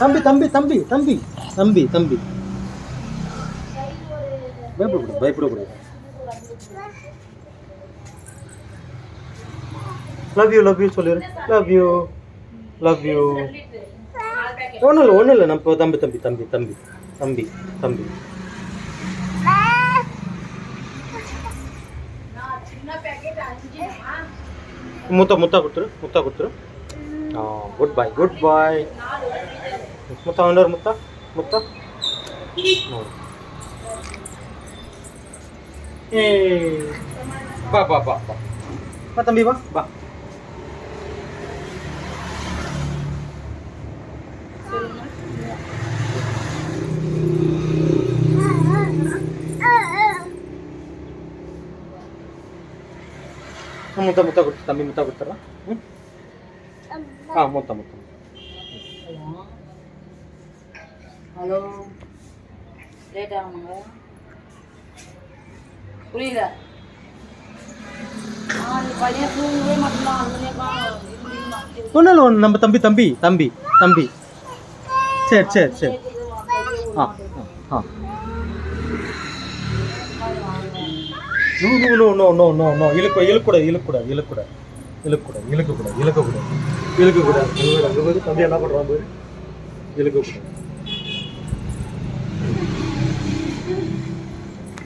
தம்பி தம்பி தம்பி தம்பி தம்பி தம்பி பயப்படக்கூடாது பயப்படக்கூடாது. லவ் யூ சொல்லிடு. Love you. ஒன்றும் இல்லை நம்ம தம்பி தம்பி தம்பி தம்பி தம்பி தம்பி முத்தா கொடுத்துரு. குட் பாய். முத்தா இன்னொரு முத்தா. வா தம்பி வா. முத்தா கொடுத்து தம்பி முத்தா கொடுத்துட்றான். முத்தா. ஹலோ லேட் ஆகுங்க புரியல. பையன் தூங்கவே மாட்டேன். ஒன்றும் நம்ம தம்பி. சரி. நோ இழுக்கக்கூடாது. தம்பி என்ன பண்ணுறான் பாரு. இழுக்கக்கூடாது.